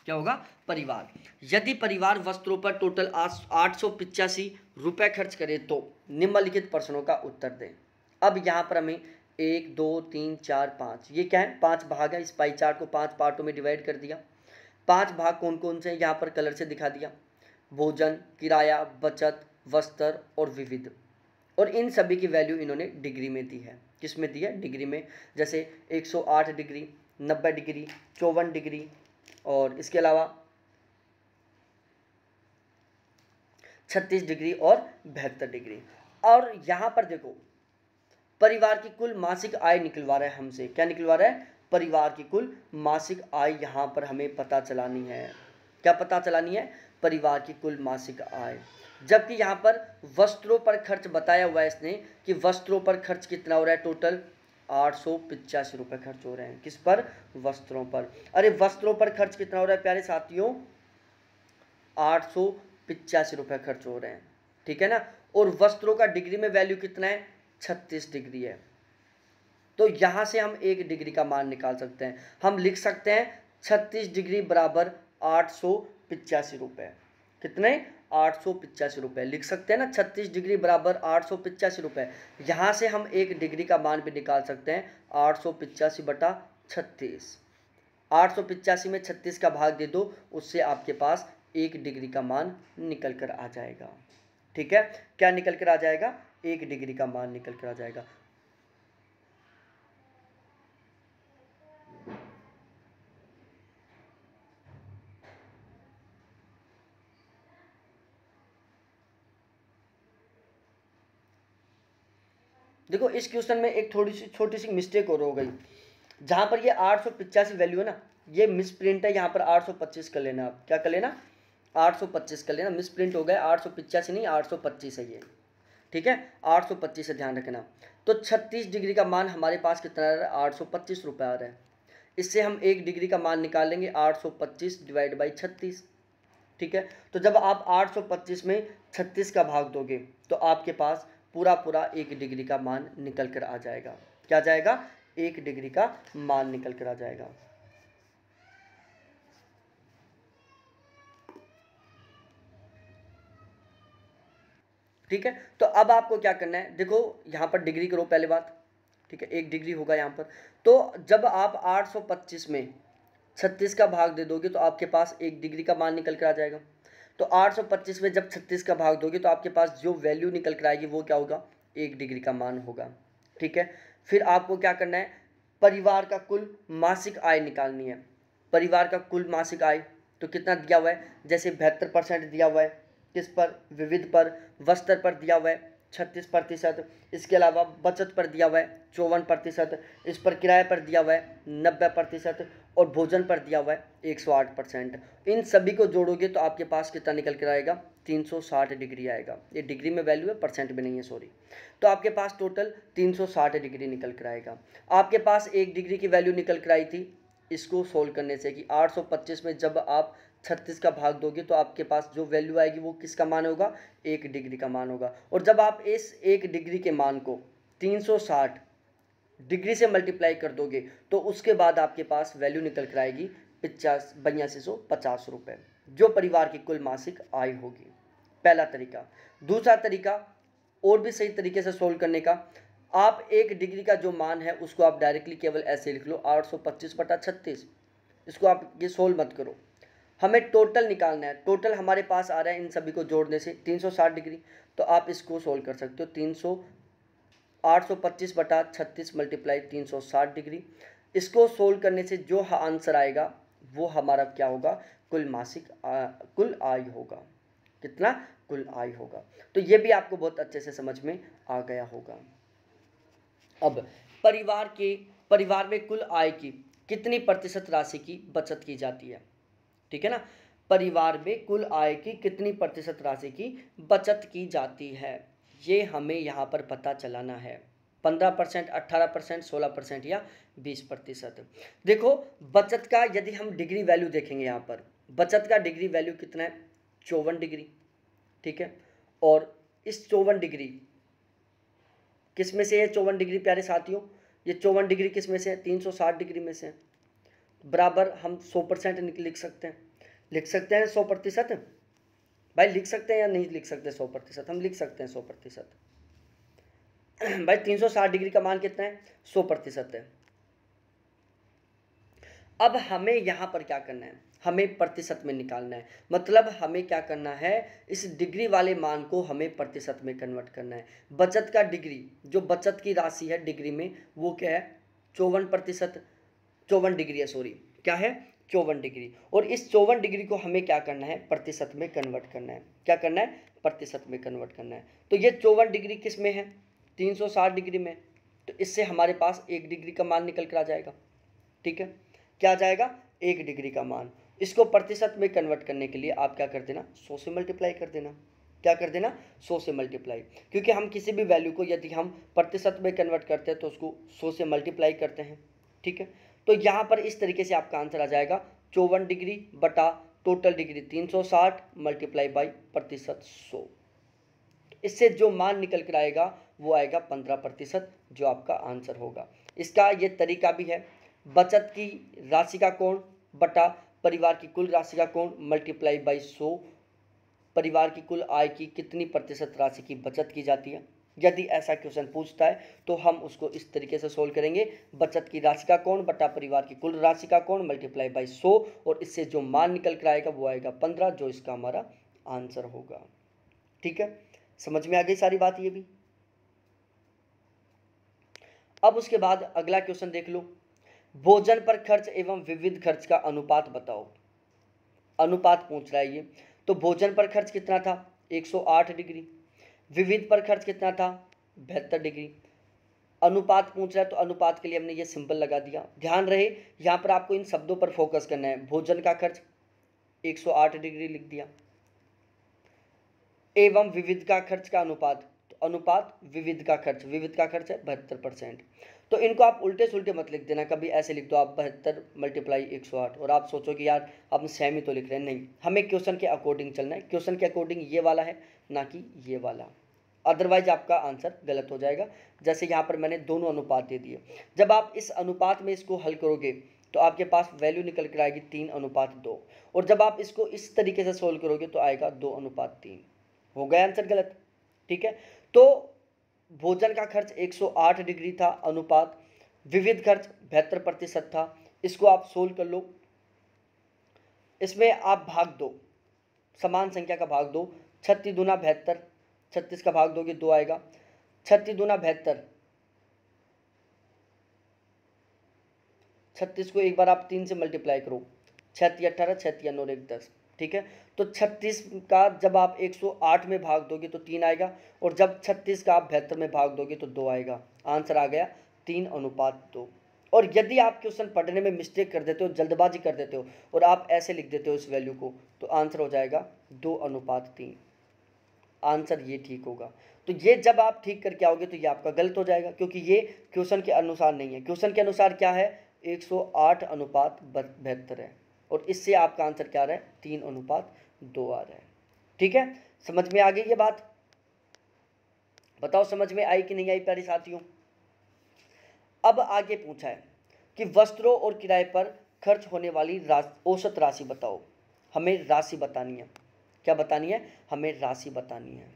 क्या होगा? परिवार। यदि परिवार वस्त्रों पर टोटल 885 रुपये खर्च करे तो निम्नलिखित प्रश्नों का उत्तर दें। अब यहाँ पर हमें 1 2 3 4 5, ये क्या है? 5 भाग है। इस पाई चार्ट को 5 पार्टों में डिवाइड कर दिया। 5 भाग कौन कौन से हैं यहाँ पर कलर से दिखा दिया? भोजन, किराया, बचत, वस्त्र और विविध। और इन सभी की वैल्यू इन्होंने डिग्री में दी है। किस में दी है? डिग्री में। जैसे 108 डिग्री, 90 डिग्री, 54 डिग्री, और इसके अलावा 36 डिग्री और 72 डिग्री। और यहाँ पर देखो परिवार की कुल मासिक आय निकलवा रहा है हमसे, क्या निकलवा रहा है, परिवार की कुल मासिक आय यहाँ पर हमें पता चलानी है। क्या पता चलानी है, परिवार की कुल मासिक आय। जबकि यहाँ पर वस्त्रों पर खर्च बताया हुआ है इसने कि वस्त्रों पर खर्च कितना हो रहा है, टोटल 885 रुपये खर्च हो रहे हैं। किस पर, वस्त्रों पर। अरे वस्त्रों पर खर्च कितना हो रहा है प्यारे साथियों, 885 रुपये खर्च हो रहे हैं, ठीक है ना। और वस्त्रों का डिग्री में वैल्यू कितना है, 36 डिग्री है। तो यहाँ से हम 1 डिग्री का मान निकाल सकते हैं। हम लिख सकते हैं 36 डिग्री बराबर 885 रुपये। कितने, 885 रुपये लिख सकते हैं ना। 36 डिग्री बराबर 885 रुपये। यहाँ से हम 1 डिग्री का मान भी निकाल सकते हैं, 885 बटा 36। 885 में 36 का भाग दे दो, उससे आपके पास 1 डिग्री का मान निकल कर आ जाएगा। ठीक है, क्या निकल कर आ जाएगा, 1 डिग्री का मान निकल कर आ जाएगा। देखो इस क्वेश्चन में एक थोड़ी सी छोटी सी मिस्टेक और हो गई। जहाँ पर ये 885 वैल्यू है ना, ये मिस प्रिंट है, यहाँ पर 825 कर लेना। आप क्या कर लेना, 825 कर लेना, मिस प्रिंट हो गया। 885 नहीं, 825 है ये, ठीक है, 825 से ध्यान रखना। तो 36 डिग्री का मान हमारे पास कितना आ रहा है, 825 रुपये आ रहा है। इससे हम 1 डिग्री का मान निकाल लेंगे, 825 डिवाइड बाई 36, ठीक है। तो जब आप 825 में 36 का भाग दोगे तो आपके पास पूरा 1 डिग्री का मान निकल कर आ जाएगा। क्या जाएगा, 1 डिग्री का मान निकल कर आ जाएगा। ठीक है, तो अब आपको क्या करना है, देखो यहाँ पर डिग्री करो पहले बात, ठीक है, 1 डिग्री होगा यहाँ पर। तो जब आप 825 में 36 का भाग दे दोगे तो आपके पास 1 डिग्री का मान निकल कर आ जाएगा। तो 825 में जब 36 का भाग दोगे तो आपके पास जो वैल्यू निकल कर आएगी वो क्या होगा, 1 डिग्री का मान होगा। ठीक है, फिर आपको क्या करना है, परिवार का कुल मासिक आय निकालनी है। परिवार का कुल मासिक आय तो कितना दिया हुआ है, जैसे 72% दिया हुआ है, किस पर, विविध पर, वस्त्र पर दिया हुआ है 36%, इसके अलावा बचत पर दिया हुआ है 54%, इस पर किराए पर दिया हुआ है 90% और भोजन पर दिया हुआ है 108%। इन सभी को जोड़ोगे तो आपके पास कितना निकल कर आएगा, 360 डिग्री आएगा। ये डिग्री में वैल्यू है, परसेंट में नहीं है, सॉरी। तो आपके पास टोटल 360 डिग्री निकल कर आएगा। आपके पास 1 डिग्री की वैल्यू निकल कर आई थी इसको सोल्व करने से कि 825 में जब आप 36 का भाग दोगे तो आपके पास जो वैल्यू आएगी वो किसका मान होगा, 1 डिग्री का मान होगा। और जब आप इस 1 डिग्री के मान को 360 डिग्री से मल्टीप्लाई कर दोगे तो उसके बाद आपके पास वैल्यू निकल कर आएगी 8250 रुपये, जो परिवार की कुल मासिक आय होगी। पहला तरीका। दूसरा तरीका और भी सही तरीके से सोल्व करने का, आप 1 डिग्री का जो मान है उसको आप डायरेक्टली केवल ऐसे लिख लो 825 बटा 36। इसको आप ये सोल्व मत करो, हमें टोटल निकालना है। टोटल हमारे पास आ रहा है इन सभी को जोड़ने से 360 डिग्री। तो आप इसको सोल्व कर सकते हो, 825 बटा 36 मल्टीप्लाई 360 डिग्री। इसको सोल्व करने से जो आंसर आएगा वो हमारा क्या होगा, कुल मासिक कुल आय होगा। कितना, कुल आय होगा। तो ये भी आपको बहुत अच्छे से समझ में आ गया होगा। अब परिवार में कुल आय की कितनी प्रतिशत राशि की बचत की जाती है, ठीक है ना। परिवार में कुल आय की कितनी प्रतिशत राशि की बचत की जाती है, ये हमें यहाँ पर पता चलाना है। 15%, 18%, 16% या 20%। देखो बचत का यदि हम डिग्री वैल्यू देखेंगे, यहाँ पर बचत का डिग्री वैल्यू कितना है, 54 डिग्री, ठीक है। और इस 54 डिग्री किस में से है, 54 डिग्री प्यारे साथियों, ये 54 डिग्री किस में से है, 360 डिग्री में से है। बराबर हम 100% लिख सकते हैं, 100%। भाई लिख सकते हैं या नहीं लिख सकते 100%, हम लिख सकते हैं 100%। भाई 360 डिग्री का मान कितना है, 100% है। अब हमें यहाँ पर क्या करना है, हमें प्रतिशत में निकालना है। मतलब हमें क्या करना है, इस डिग्री वाले मान को हमें प्रतिशत में कन्वर्ट करना है। बचत का डिग्री, जो बचत की राशि है डिग्री में, वो क्या है, 54%, 54 डिग्री है, सॉरी क्या है, 54 डिग्री। और इस 54 डिग्री को हमें क्या करना है, प्रतिशत में कन्वर्ट करना है। क्या करना है, प्रतिशत में कन्वर्ट करना है। तो ये 54 डिग्री किस में है, 360 डिग्री में। तो इससे हमारे पास 1 डिग्री का मान निकल कर आ जाएगा। ठीक है, क्या आ जाएगा, 1 डिग्री का मान। इसको प्रतिशत में कन्वर्ट करने के लिए आप क्या कर देना, 100 से मल्टीप्लाई कर देना। क्या कर देना, 100 से मल्टीप्लाई। क्योंकि हम किसी भी वैल्यू को यदि हम प्रतिशत में कन्वर्ट करते हैं तो उसको 100 से मल्टीप्लाई करते हैं। ठीक है, तो यहाँ पर इस तरीके से आपका आंसर आ जाएगा 54 डिग्री बटा टोटल डिग्री 360 मल्टीप्लाई बाई प्रतिशत 100। इससे जो मान निकल कर आएगा वो आएगा 15%, जो आपका आंसर होगा। इसका ये तरीका भी है, बचत की राशि का कोण बटा परिवार की कुल राशि का कोण मल्टीप्लाई बाई 100, परिवार की कुल आय की कितनी प्रतिशत राशि की बचत की जाती है। यदि ऐसा क्वेश्चन पूछता है तो हम उसको इस तरीके से सोल्व करेंगे, बचत की राशि का कोण बटा परिवार की कुल राशि का कोण मल्टीप्लाई बाई 100, और इससे जो मान निकल कर आएगा वो आएगा 15, जो इसका हमारा आंसर होगा। ठीक है, समझ में आ गई सारी बात ये भी। अब उसके बाद अगला क्वेश्चन देख लो, भोजन पर खर्च एवं विविध खर्च का अनुपात बताओ। अनुपात पूछ रहा है ये। तो भोजन पर खर्च कितना था, 108 डिग्री। विविध पर खर्च कितना था, 72 डिग्री। अनुपात पूछ रहा है तो अनुपात के लिए हमने ये सिंबल लगा दिया। ध्यान रहे यहाँ पर आपको इन शब्दों पर फोकस करना है। भोजन का खर्च 108 डिग्री लिख दिया, एवं विविध का खर्च का अनुपात, तो अनुपात विविध का खर्च, विविध का खर्च है 72%। तो इनको आप उल्टे सुल्टे मत लिख देना, कभी ऐसे लिख दो आप 72 मल्टीप्लाई 108 और आप सोचो कि यार आप सेम ही तो लिख रहे हैं। नहीं, हमें क्वेश्चन के अकॉर्डिंग चलना है। क्वेश्चन के अकॉर्डिंग ये वाला है, ना कि ये वाला, अदरवाइज आपका आंसर गलत हो जाएगा। जैसे यहाँ पर मैंने दोनों अनुपात दे दिए, जब आप इस अनुपात में इसको हल करोगे तो आपके पास वैल्यू निकल कर आएगी 3:2, और जब आप इसको इस तरीके से सोल्व करोगे तो आएगा 2:3। हो गया आंसर गलत। ठीक है, तो भोजन का खर्च 108 डिग्री था, अनुपात विविध खर्च 72% था। इसको आप सोल्व कर लो, इसमें आप भाग दो, समान संख्या का भाग दो। 36 दूना 72, 36 का भाग दोगे 2 आएगा। 36 दूना 72, 36 को एक बार आप 3 से मल्टीप्लाई करो, 36 18, 36 9 1 10। ठीक है, तो 36 का जब आप 108 में भाग दोगे तो 3 आएगा, और जब 36 का आप 72 में भाग दोगे तो 2 आएगा। आंसर आ गया 3:2। और यदि आप क्वेश्चन पढ़ने में मिस्टेक कर देते हो, जल्दबाजी कर देते हो और आप ऐसे लिख देते हो इस वैल्यू को, तो आंसर हो जाएगा 2:3। आंसर ये ठीक होगा। तो ये जब आप ठीक करके आओगे तो ये आपका गलत हो जाएगा, क्योंकि ये क्वेश्चन के अनुसार नहीं है। क्वेश्चन के अनुसार क्या है, 108:72 है, और इससे आपका आंसर क्या आ रहा है, 3:2 आ रहा है। ठीक है, समझ में आ गई ये बात, बताओ समझ में आई कि नहीं आई प्यारे साथियों। अब आगे पूछा है कि वस्त्रों और किराए पर खर्च होने वाली औसत राशि बताओ। हमें राशि बतानी है। क्या बतानी है, हमें राशि बतानी है,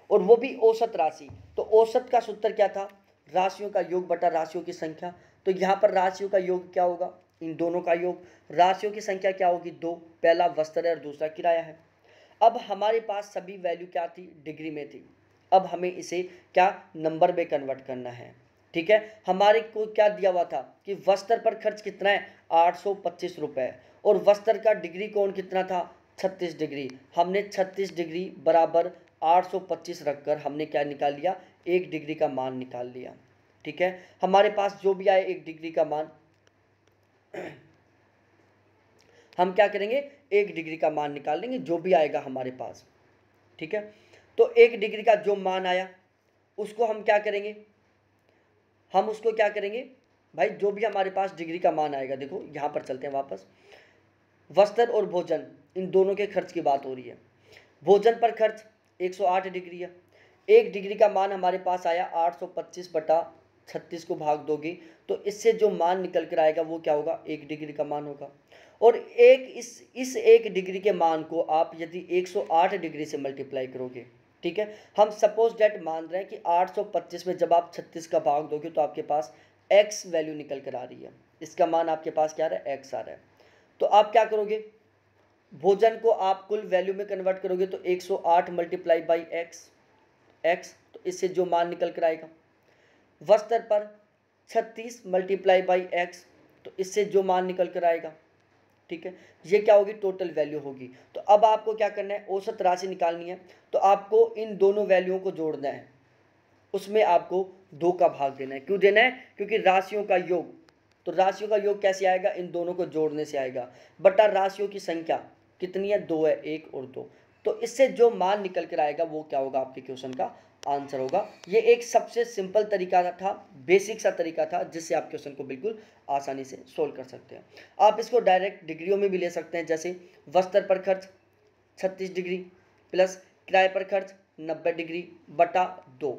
और वो भी औसत राशि। तो औसत का सूत्र क्या था, राशियों का योग बटा राशियों की संख्या। तो यहाँ पर राशियों का योग क्या होगा, इन दोनों का योग। राशियों की संख्या क्या होगी, 2, पहला वस्त्र है और दूसरा किराया है। अब हमारे पास सभी वैल्यू क्या थी, डिग्री में थी। अब हमें इसे क्या, नंबर में कन्वर्ट करना है। ठीक है, हमारे को क्या दिया हुआ था कि वस्त्र पर खर्च कितना है, 825 रुपये, और वस्त्र का डिग्री कोण कितना था, 36 डिग्री। हमने 36 डिग्री बराबर 825 रखकर हमने क्या निकाल लिया, 1 डिग्री का मान निकाल लिया। ठीक है, हमारे पास जो भी आए 1 डिग्री का मान हम क्या करेंगे, 1 डिग्री का मान निकाल लेंगे, जो भी आएगा हमारे पास। ठीक है, तो 1 डिग्री का जो मान आया उसको हम क्या करेंगे, हम उसको क्या करेंगे भाई, जो भी हमारे पास डिग्री का मान आएगा, देखो यहाँ पर चलते हैं वापस। वस्त्र और भोजन इन दोनों के खर्च की बात हो रही है। भोजन पर खर्च 108 डिग्री है, 1 डिग्री का मान हमारे पास आया 825 बटा 36 को भाग दोगे तो इससे जो मान निकल कर आएगा वो क्या होगा, 1 डिग्री का मान होगा। और इस 1 डिग्री के मान को आप यदि 108 डिग्री से मल्टीप्लाई करोगे, ठीक है, हम सपोज डेट मान रहे हैं कि 825 में जब आप 36 का भाग दोगे तो आपके पास x वैल्यू निकल कर आ रही है, इसका मान आपके पास क्या आ रहा है, x आ रहा है। तो आप क्या करोगे, भोजन को आप कुल वैल्यू में कन्वर्ट करोगे तो 108 मल्टीप्लाई बाई x, तो इससे जो मान निकल कर आएगा। वस्त्र पर 36 मल्टीप्लाई बाई x, तो इससे जो मान निकल कर आएगा। ठीक है, ये क्या होगी, टोटल वैल्यू होगी। तो अब आपको क्या करना है, औसत राशि निकालनी है। तो आपको इन दोनों वैल्यूओं को जोड़ना है, उसमें आपको 2 का भाग देना है। क्यों देना है, क्योंकि राशियों का योग, तो राशियों का योग कैसे आएगा, इन दोनों को जोड़ने से आएगा, बटा राशियों की संख्या कितनी है, 2 है, 1 और 2। तो इससे जो मान निकल कर आएगा वो क्या होगा, आपके क्वेश्चन का आंसर होगा। ये एक सबसे सिंपल तरीका था, बेसिक सा तरीका था, जिससे आप क्वेश्चन को बिल्कुल आसानी से सोल्व कर सकते हैं। आप इसको डायरेक्ट डिग्रियों में भी ले सकते हैं, जैसे वस्त्र पर खर्च 36 डिग्री प्लस किराए पर खर्च 90 डिग्री बटा 2,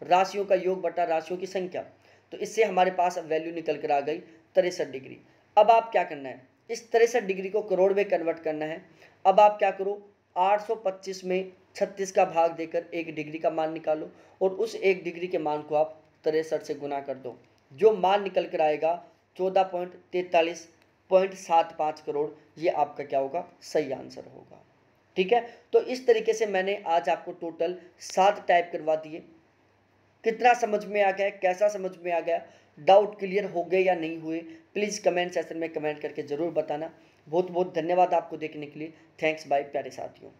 राशियों का योग बटा राशियों की संख्या। तो इससे हमारे पास वैल्यू निकल कर आ गई 63 डिग्री। अब आप क्या करना है, इस 63 डिग्री को करोड़ में कन्वर्ट करना है। अब आप क्या करो, 825 में 36 का भाग देकर 1 डिग्री का मान निकालो, और उस 1 डिग्री के मान को आप 63 से गुना कर दो। जो मान निकल कर आएगा 14.43.75 करोड़, ये आपका क्या होगा, सही आंसर होगा। ठीक है, तो इस तरीके से मैंने आज आपको टोटल 7 टाइप करवा दिए। कितना समझ में आ गया, कैसा समझ में आ गया, डाउट क्लियर हो गए या नहीं हुए, प्लीज़ कमेंट सेक्शन में कमेंट करके ज़रूर बताना। बहुत बहुत धन्यवाद आपको देखने के लिए। थैंक्स बाय प्यारे साथियों।